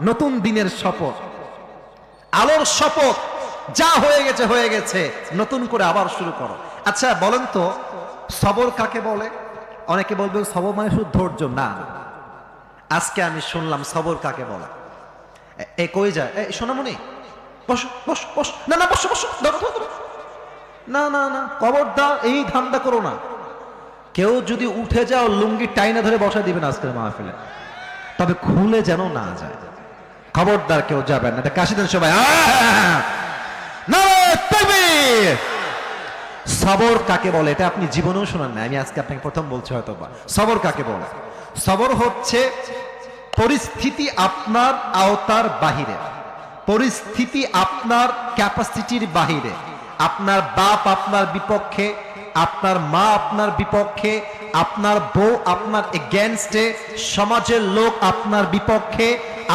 নতুন দিনের শপথ, আলোর শপথ। যা হয়ে গেছে হয়ে গেছে, নতুন করে আবার শুরু করো। আচ্ছা বলেন তো, সবর কাকে বলে? অনেকে বলবে সবর মানে শুধু ধৈর্য। না, আজকে আমি শুনলাম সবর কাকে বলে। এ কই যায়? সোনামণি বসো বসো বসো। না না বসো বসো, ধরো ধরো ধরো। না না না, খবরদার এই ধান্দা করো না। কেউ যদি উঠে যাও লুঙ্গি টাইনা ধরে বসা দিবেন আজকের মাহফিলে, তবে খুলে যেন না যায়। খবরদার কেউ যাবেন না। কাশি দেন সবাই। সবর কাকে বলে এটা আপনি জীবনেও শোনেন না, আমি আজকে আপনাকে প্রথম বলছি হয়তো বা। সবর কাকে বলে? সবর হচ্ছে পরিস্থিতি আপনার আওতার বাহিরে, পরিস্থিতি আপনার ক্যাপাসিটির বাহিরে। আপনার বাপ আপনার বিপক্ষে, আপনার মা আপনার বিপক্ষে, আপনার বউ আপনার এগেনস্টে, সমাজের লোক আপনার বিপক্ষে,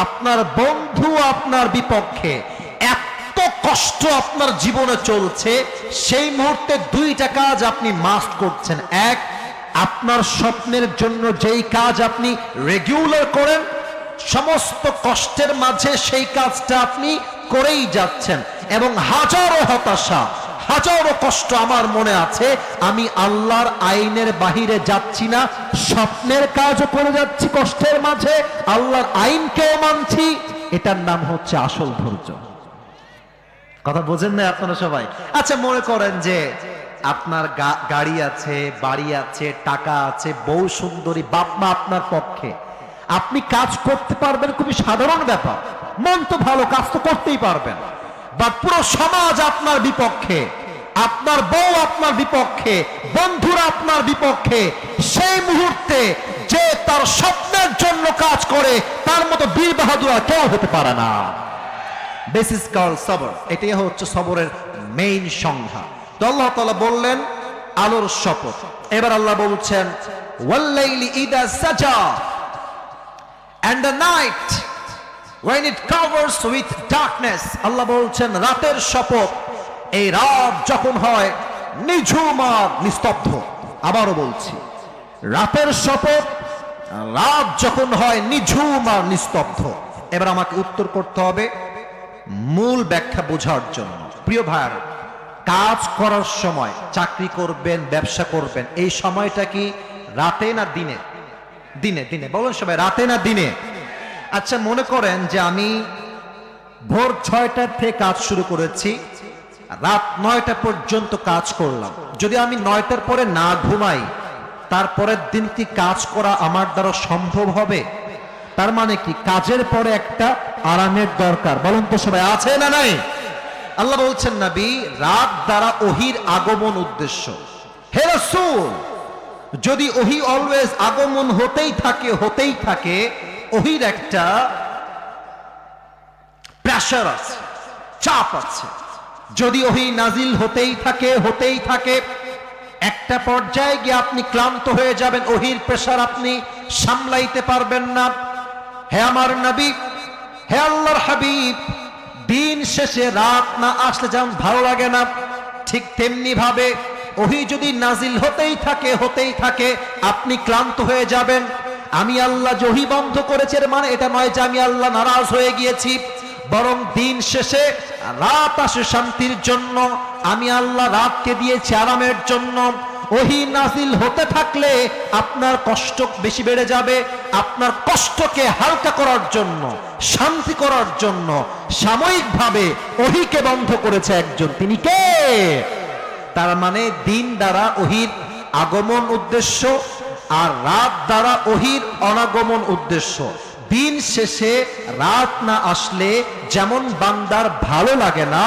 আপনার বন্ধু আপনার বিপক্ষে। এত কষ্ট আপনার জীবনে চলছে, সেই মুহূর্তে দুইটা কাজ আপনি মাস্ট করছেন। এক, আপনার স্বপ্নের জন্য যেই কাজ আপনি রেগুলার করেন, সমস্ত কষ্টের মাঝে সেই কাজটা আপনি করেই যাচ্ছেন, এবং হাজারো হতাশা হাজারো কষ্ট আমার মনে আছে, আমি আল্লাহর আইনের বাহিরে যাচ্ছি না, স্বপ্নের কাজও করে যাচ্ছি কষ্টের মাঝে, আল্লাহর আইনকেও মানছি। এটার নাম হচ্ছে আসল ধৈর্য। কথা বোঝেন না আপনারা সবাই? আচ্ছা মনে করেন যে আপনার গাড়ি আছে, বাড়ি আছে, টাকা আছে, বউ সুন্দরী, বাপ মা আপনার পক্ষে, আপনি কাজ করতে পারবেন, খুবই সাধারণ ব্যাপার। মন তো ভালো, কাজ তো করতেই পারবেন। বা পুরো সমাজ আপনার বিপক্ষে, আপনার বউ আপনার বিপক্ষে, বন্ধুরা আপনার বিপক্ষে। সেই মুহূর্তে যে তার স্বপ্নের জন্য কাজ করে, তার মতো বীর বাহাদুর আর কেউ হতে পারে না। দিস ইজ কল্ড সবর। এটাই হচ্ছে সবরের মেইন সংজ্ঞা। তো আল্লাহ তাআলা বললেন আলোর শপথ। এবার আল্লাহ বলছেন ওয়াল্লাইলি ইযা সাজা, and the night when it covers with darkness। আল্লাহ বলছেন রাতের শপথ। এই রাত যখন হয় নিঝুম আর নিস্তব্ধ। আবারও বলছি, রাতের শপথ, রাত যখন হয় নিঝুম আর নিস্তব্ধ। এবার আমাকে উত্তর করতে হবে মূল ব্যাখ্যা বোঝার জন্য। প্রিয় ভাইরা, কাজ করার সময়, চাকরি করবেন, ব্যবসা করবেন, এই সময়টা কি রাতে না দিনে? দিনে। দিনে বলুন সবাই, রাতে না দিনে? আচ্ছা মনে করেন যে আমি ভোর 6টার থেকে কাজ শুরু করেছি, রাত 9টা পর্যন্ত কাজ করলাম। যদি আমি 9টার পরে না ঘুমাই, তারপরের দিন কি কাজ করা আমার দ্বারা সম্ভব হবে? তার মানে কি কাজের পরে একটা আরামের দরকার। বলুন তো সবাই, আছে না নাই? আল্লাহ বলছেন নবী রাত দ্বারা ওহির আগমন উদ্দেশ্য। হে রাসূল, যদি ওহি অলওয়েজ আগমন হতেই থাকে, ওহির একটা প্রেসার আছে, চাপ আছে। যদি ওহি নাজিল হতেই থাকে, একটা পর্যায়ে গিয়ে আপনি ক্লান্ত হয়ে যাবেন, ওহির প্রেসার আপনি সামলাইতে পারবেন না। হে আমার নবী, হে আল্লাহর হাবিব, দিন শেষে রাত না আসলে যেমন ভালো লাগে না, ঠিক তেমনি ভাবে ওহি যদি নাজিল হতেই থাকে, আপনি ক্লান্ত হয়ে যাবেন। আমি আল্লাহ ওহি বন্ধ করেছে মানে এটা নয় যে আমি আল্লাহ নারাজ হয়ে গিয়েছি, বরং দিন শেষে রাত আসে শান্তির জন্য। আমি আল্লাহ রাতকে দিয়েছি আরামের জন্য। ওহি নাজিল হতে থাকলে আপনার কষ্ট বেশি বেড়ে যাবে। আপনার কষ্টকে হালকা করার জন্য, শান্তি করার জন্য সাময়িকভাবে ওহিকে বন্ধ করেছে একজন। তিনি কে? তার মানে দিন দ্বারা ওহির আগমন উদ্দেশ্য, আর রাত দ্বারা ওহির অনাগমন উদ্দেশ্য। দিন শেষে রাত না আসলে যেমন বান্দার ভালো লাগে না,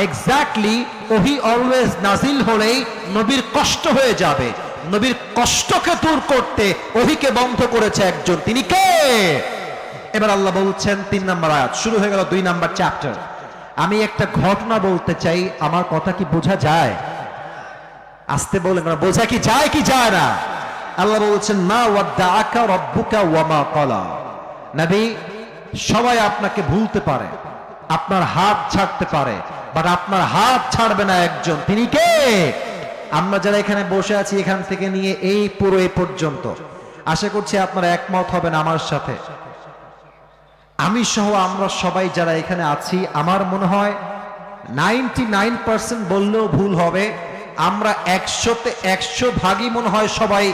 এক্স্যাক্টলি ওহি অলওয়েজ নাজিল হলেই নবীর কষ্ট হয়ে যাবে। নবীর কষ্টকে দূর করতে ওহিকে বন্ধ করেছে একজন। তিনি কে? এবার আল্লাহ বলছেন 3 নম্বর আয়াত, শুরু হয়ে গেল 2 নম্বর চ্যাপ্টার। আমি একটা ঘটনা বলতে চাই, আমার কথা কি বোঝা যায়? আসতে বলেন, বোঝা কি যায় না? আল্লাহ বলছেন মা ওয়াদ্দাআকা রাব্বুকা ওয়া মা ক্বালা। নবী, সবাই আপনাকে ভুলতে পারে, আপনার হাত ছাড়তে পারে, বাট আপনার হাত ছাড়বে না একজন। তিনি কে? আমরা যারা এখানে বসে আছি, এখান থেকে নিয়ে এই পুরো এই পর্যন্ত, আশা করছি আপনারা একমত হবেন আমার সাথে। আমি সহ আমরা সবাই যারা এখানে আছি, আমার মনে হয় 99% বললেও ভুল হবে, আমরা 100তে 100 ভাগই মনে হয় সবাই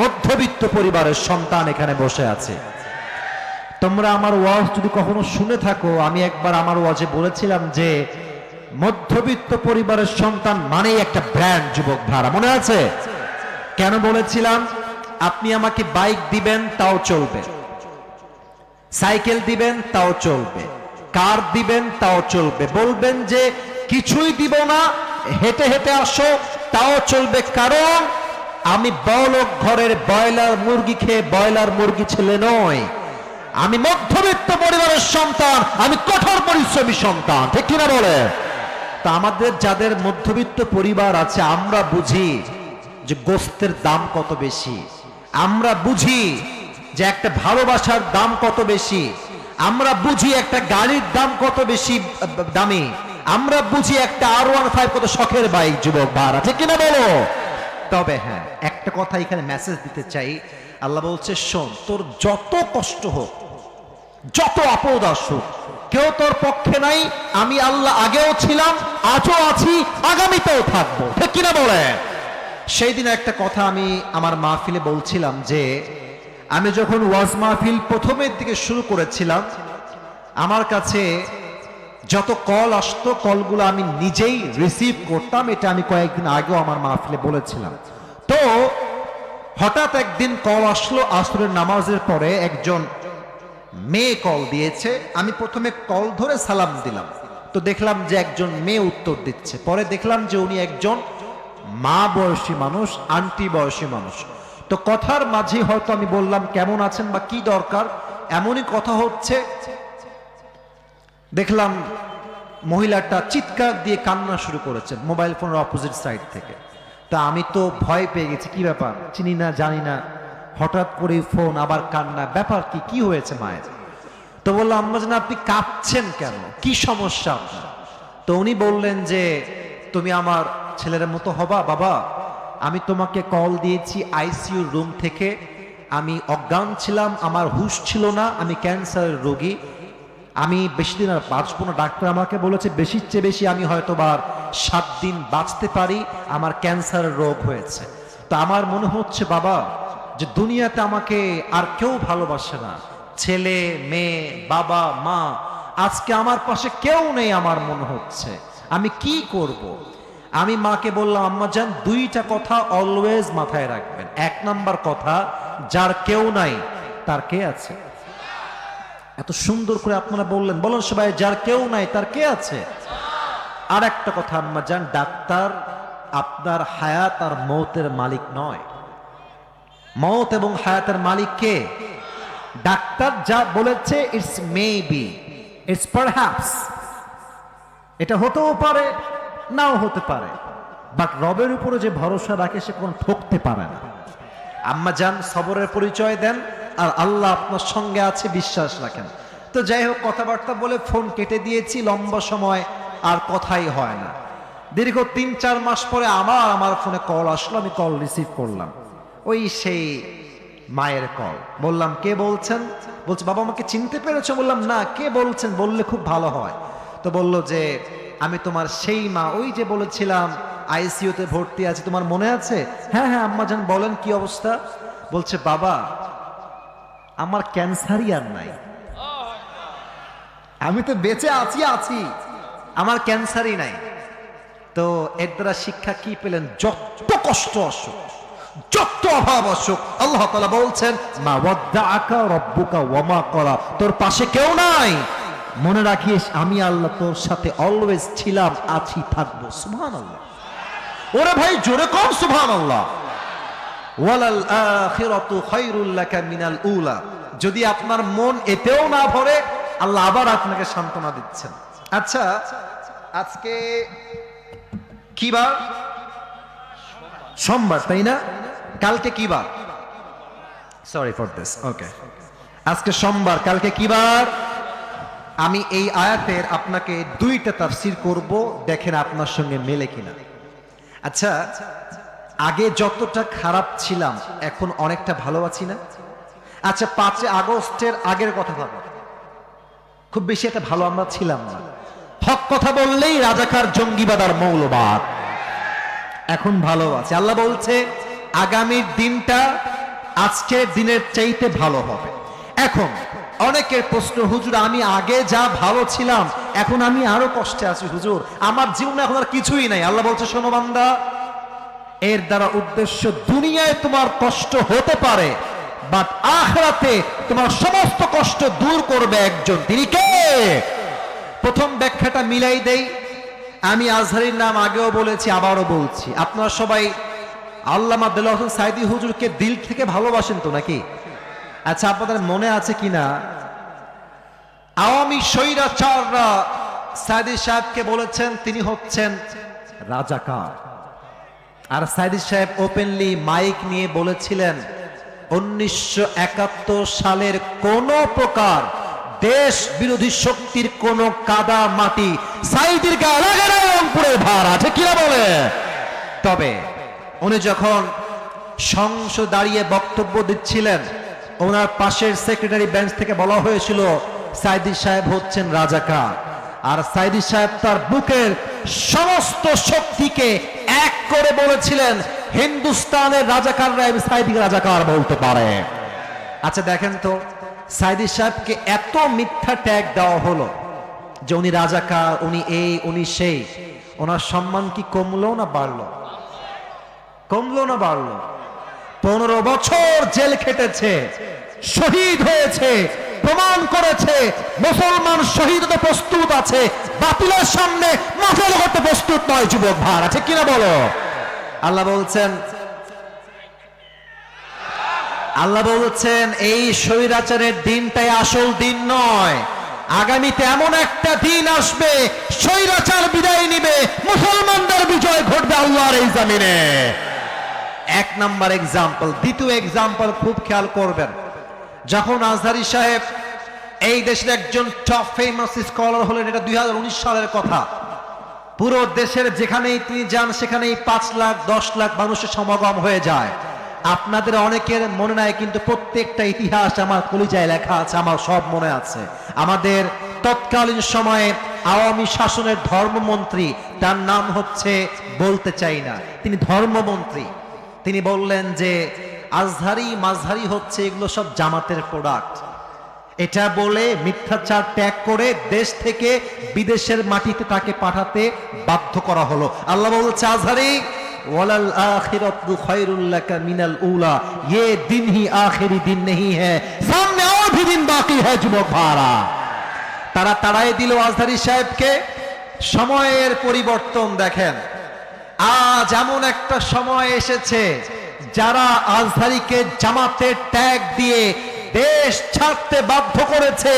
মধ্যবিত্ত পরিবারের সন্তান এখানে বসে আছে। তোমরা আমার ওয়াজ যদি কখনো শুনে থাকো, আমি একবার আমার ওয়াজে বলেছিলাম যে মধ্যবিত্ত পরিবারের সন্তান মানেই একটা ব্র্যান্ড, যুবক ভাড়া মনে আছে? কেন বলেছিলাম? আপনি আমাকে বাইক দিবেন তাও চলবে, সাইকেল দিবেন তাও চলবে, কার দিবেন তাও চলবে, বলবেন যে কিছুই দিব না, হেঁটে হেঁটে আসো তাও চলবে, কারণ আমি বড়লোক ঘরের ব্রয়লার মুরগি খেয়ে ব্রয়লার মুরগি ছেলে নয়, আমি মধ্যবিত্ত পরিবারের সন্তান, আমি কঠোর পরিশ্রমী সন্তান, ঠিক কিনা বলে? তা আমাদের যাদের মধ্যবিত্ত পরিবার আছে, আমরা বুঝি যে গোস্তের দাম কত বেশি, আমরা বুঝি যে একটা ভালোবাসার দাম কত বেশি, আমরা বুঝি একটা গাড়ির দাম কত বেশি দামি, আমরা বুঝি একটা R15 কত শখের বাইক, যুবক ভাড়া, ঠিক কিনা বলো? তবে হ্যাঁ, একটা কথা এখানে মেসেজ দিতে চাই। আল্লাহ বলছে, শোন, তোর যত কষ্ট হোক, যত আপদ আসুক, কেউ তোর পক্ষে নাই, আমি আল্লাহ আগেও ছিলাম, আজও আছি, আগামীতেও থাকবো, ঠিক কিনা বলে? সেই দিন একটা কথা আমি আমার মাহফিলে বলছিলাম যে আমি যখন ওয়াজ মাহফিল প্রথমের দিকে শুরু করেছিলাম, আমার কাছে যত কল আসতো, কলগুলো আমি নিজেই রিসিভ করতাম, এটা আমি কয়েকদিন আগেও আমার মাহফিলে বলেছিলাম। তো হঠাৎ একদিন কল আসলো, আসরের নামাজের পরে একজন মেয়ে কল দিয়েছে। আমি প্রথমে কল ধরে সালাম দিলাম, তো দেখলাম যে একজন মেয়ে উত্তর দিচ্ছে, পরে দেখলাম যে উনি একজন মা বয়সী মানুষ, আন্টি বয়সী মানুষ। তো কথার মাঝে হয়তো আমি বললাম কেমন আছেন বা কি দরকার, এমনই কথা হচ্ছে, দেখলাম মহিলাটা চিৎকার দিয়ে কান্না শুরু করেছেন মোবাইল ফোনের অপোজিট সাইড থেকে। তা আমি তো ভয় পেয়ে গেছি, কি ব্যাপার, চিনি না জানি না, হঠাৎ করে ফোন, আবার কান্না, ব্যাপার কি, কি হয়েছে মায়ের? তো বললাম, আম্মা জান আপনি কাঁদছেন কেন, কি সমস্যা আপনার? তো উনি বললেন যে তুমি আমার ছেলের মতো হবা বাবা, আমি তোমাকে কল দিয়েছি আইসিইউ রুম থেকে, আমি অজ্ঞান ছিলাম, আমার হুঁশ ছিল না, আমি ক্যান্সারের রোগী, আমি বেশি দিন আর বাঁচবো না, ডাক্তার আমাকে বলেছে বেশির চেয়ে বেশি আমি হয়তো বা 7 দিন বাঁচতে পারি, আমার ক্যান্সারের রোগ হয়েছে। তো আমার মনে হচ্ছে বাবা যে দুনিয়াতে আমাকে আর কেউ ভালোবাসে না, ছেলে মেয়ে বাবা মা, আজকে আমার পাশে কেউ নেই, আমার মনে হচ্ছে আমি কি করব? আমি মাকে বললাম, আম্মা জান দুইটা কথা অলওয়েজ মাথায় রাখবেন। 1 নাম্বার কথা, যার কেউ নাই তার কে আছে। এত সুন্দর করে আপনারা বললেন, বলেন সবাই, যার কেউ নাই তার কে আছে। আর একটা কথা আম্মা জান, ডাক্তার আপনার হায়াত আর মৌতের মালিক নয়, মৌত এবং হায়াতের মালিক কে? ডাক্তার যা বলেছে ইটস মেবি, ইটস পারহ্যাপস, এটা হতেও পারে নাও হতে পারে, বাট রবের উপরে যে ভরসা রাখে সে কোনো ঠকতে পারে না। আম্মা জান সবরের পরিচয় দেন, আর আল্লাহ আপনার সঙ্গে আছে, বিশ্বাস রাখেন। তো যাই হোক, কথাবার্তা বলে ফোন কেটে দিয়েছি, লম্বা সময় আর কথাই হয় না। দীর্ঘ 3-4 মাস পরে আমার ফোনে কল আসলো, আমি কল রিসিভ করলাম, ওই সেই মায়ের কল। বললাম কে বলছেন? বলছে বাবা আমাকে চিনতে পেরেছো? বললাম না, কে বলছেন বললে খুব ভালো হয়। তো বলল যে আমি তোমার সেই মা, ওই যে বলেছিলাম আইসিইউতে ভর্তি আছে, তোমার মনে আছে? হ্যাঁ হ্যাঁ আম্মা জান বলেন কি অবস্থা? বলছে বাবা আমার ক্যান্সারই আর নাই, আমি তো বেঁচে আছি, আমার ক্যান্সারই নাই। তো এর দ্বারা শিক্ষা কি পেলেন? যত কষ্ট আসুক, যত অভাব আসুক, আল্লাহ তাআলা বলছেন মা ওয়াদ্দাআকা রাব্বুকা ওয়া মা ক্বালা, তোর পাশে কেউ নাই, মনে রাখিস আমি আল্লাহ তোর সাথে অলওয়েজ ছিলাম, আছি, থাকবো। সুবহানাল্লাহ। ওরে ভাই জোরে কর সুবহানাল্লাহ। ওয়ালাল আখিরাতু খায়রুল লাকা মিনাল উলা। যদি আপনার মন এতেও না ভরে, আল্লাহ আবার আপনাকে সান্ত্বনা দিচ্ছেন। আচ্ছা, আজকে কি বার? সোমবার, তাই না? কালকে কি বার? Sorry for this. ওকে, আজকে সোমবার, কালকে কি বার? আমি এই আয়াতের আপনাকে 2টা তাফসীর করব, দেখেন আপনার সঙ্গে মেলে কিনা। আচ্ছা, আগে যতটা খারাপ ছিলাম এখন অনেকটা ভালো আছি না? আচ্ছা, 5 আগস্টের আগের কথা ভাবো, খুব বেশি একটা ভালো আমরা ছিলাম না। হক কথা বললেই রাজাকার, জঙ্গিবাদ আর মৌলবাদ। এখন ভালো আছে। আল্লাহ বলছে আগামীর দিনটা আজকের দিনের চাইতে ভালো হবে। এখন অনেকের প্রশ্ন, হুজুর আমি আগে যা ভালো ছিলাম এখন আমি আরো কষ্টে আছি হুজুর, আমার জীবনে এখন আর কিছুই নাই। আল্লাহ বলছে শোনো বান্দা, এর দ্বারা উদ্দেশ্য দুনিয়ায় তোমার কষ্ট হতে পারে, বাট আখিরাতে তোমার সমস্ত কষ্ট দূর করবে একজন, তিনি কে? প্রথম ব্যাখ্যাটা মিলাই দেই। আমি আজহারীর নাম আগেও বলেছি, আবারও বলছি, আপনারা সবাই আল্লামা দেলোয়ার হোসেন সাঈদী হুজুরকে দিল থেকে ভালোবাসেন তো নাকি? আচ্ছা, আপনাদের মনে আছে কিনা আওয়ামী স্বৈরাচাররা সাঈদী সাহেবকে বলেছেন তিনি হচ্ছেন রাজাকার, আর সাঈদী সাহেব ওপেনলি মাইক নিয়ে বলেছিলেন 1971 সালের কোন প্রকার দেশ বিরোধী শক্তির কোন কাদা মাটি সাঈদীর গায়ে লাগে না, রংপুরের ভার আছে কিনা বলে। তবে উনি যখন সংসদ দাঁড়িয়ে বক্তব্য দিচ্ছিলেন, ওনার পাশের সেক্রেটারি বেঞ্চ থেকে বলা হয়েছিল সাঈদী সাহেব হচ্ছেন রাজাকার, আর সাঈদী সাহেব তার বুকের সমস্ত শক্তিকে এক করে বলেছিলেন হিন্দুস্তানের রাজাকাররা সাঈদী রাজাকার বলতে পারে। আচ্ছা দেখেন তো, সাঈদী সাহেবকে এত মিথ্যা ট্যাগ দেওয়া হলো যে উনি রাজাকার, উনি এই উনি সেই, ওনার সম্মান কি কমলো না বাড়লো? কমলো না বাড়লো? 15 বছর জেল খেটেছে, শহীদ হয়েছে, প্রমাণ করেছে মুসলমান শহীদ হতে প্রস্তুত আছে, বাতিলের সামনে মাথা করতে প্রস্তুত নয় যুবক ভাই, আছে কিনা বলো? আল্লাহ বলছেন এই স্বৈরাচারের দিনটাই আসল দিন নয়, আগামীতে এমন একটা দিন আসবে স্বৈরাচার বিদায় নিবে, মুসলমানদের বিজয় ঘটবে আল্লাহর এই জমিনে। এক নাম্বার এক্সাম্পল। দ্বিতীয় এক্সাম্পল খুব খেয়াল করবেন, যখন আজহারী সাহেব এই দেশের একজন টপ ফেমাস স্কলার হলেন, এটা 2019 সালের কথা, পুরো দেশের যেখানেই তিনি যান সেখানেই 5 লাখ 10 লাখ মানুষের সমাগম হয়ে যায়। আপনাদের অনেকের মনে নাই, কিন্তু প্রত্যেকটা ইতিহাস আমার কলিজায় লেখা আছে, আমার সব মনে আছে। আমাদের তৎকালীন সময়ে আওয়ামী শাসনের ধর্মমন্ত্রী, তার নাম হচ্ছে, বলতে চাই না, তিনি ধর্মমন্ত্রী, তিনি বললেন যে আজহারি মাঝহারি হচ্ছে এগুলো সব জামাতের প্রোডাক্ট। এটা বলে মিথ্যাচার ত্যাগ করে দেশ থেকে বিদেশের মাটিতে তাকে পাঠাতে বাধ্য করা হলো। আল্লাহ বলছে আজহারি ওয়ালাল আখিরাতু খায়রুল লাকা মিনাল উলা, ये दिन ही आखिरी दिन नहीं है, सामने और भी दिन बाकी है যুবক ভাইরা। তারা তাড়াই দিল আজহারী সাহেবকে। সময়ের পরিবর্তন দেখেন, আজ এমন একটা সময় এসেছে যারা আজহারীকে জামাতের ট্যাগ দিয়ে দেশ ছাড়তে বাধ্য করেছে,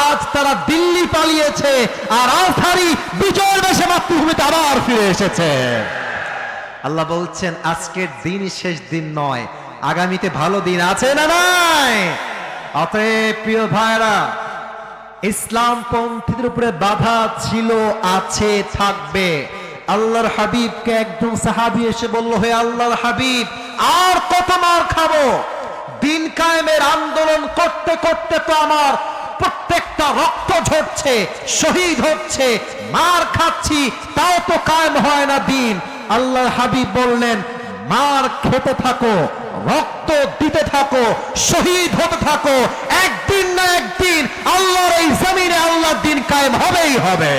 আজ তারা দিল্লি পালিয়েছে, আর আজহারী বিজয়ের বেশে মাতৃভূমিতে আবার ফিরে এসেছে। আল্লাহ বলছেন আজকের দিনই শেষ দিন নয়, আগামীতে ভালো দিন আছে না নাই? অতএব প্রিয় ভাইরা, ইসলাম পন্থীদের উপরে বাধা ছিল, আছে, থাকবে। আল্লাহর হাবিবকে একজন সাহাবী এসে বলল, হে আল্লাহর হাবিব, আর কত মার খাবো? দিন কায়েমের আন্দোলন করতে করতে তো আমার প্রত্যেকটা রক্ত ঝরছে, শহীদ হচ্ছে, মার খাচ্ছি, তাও তো কায়েম হয় না দিন। আল্লাহর হাবিব বললেন, মার খেতে থাকো, রক্ত দিতে থাকো, শহীদ হতে থাকো, একদিন না একদিন আল্লাহর এই জমিনে আল্লাহর দিন কায়েম হবেই হবে।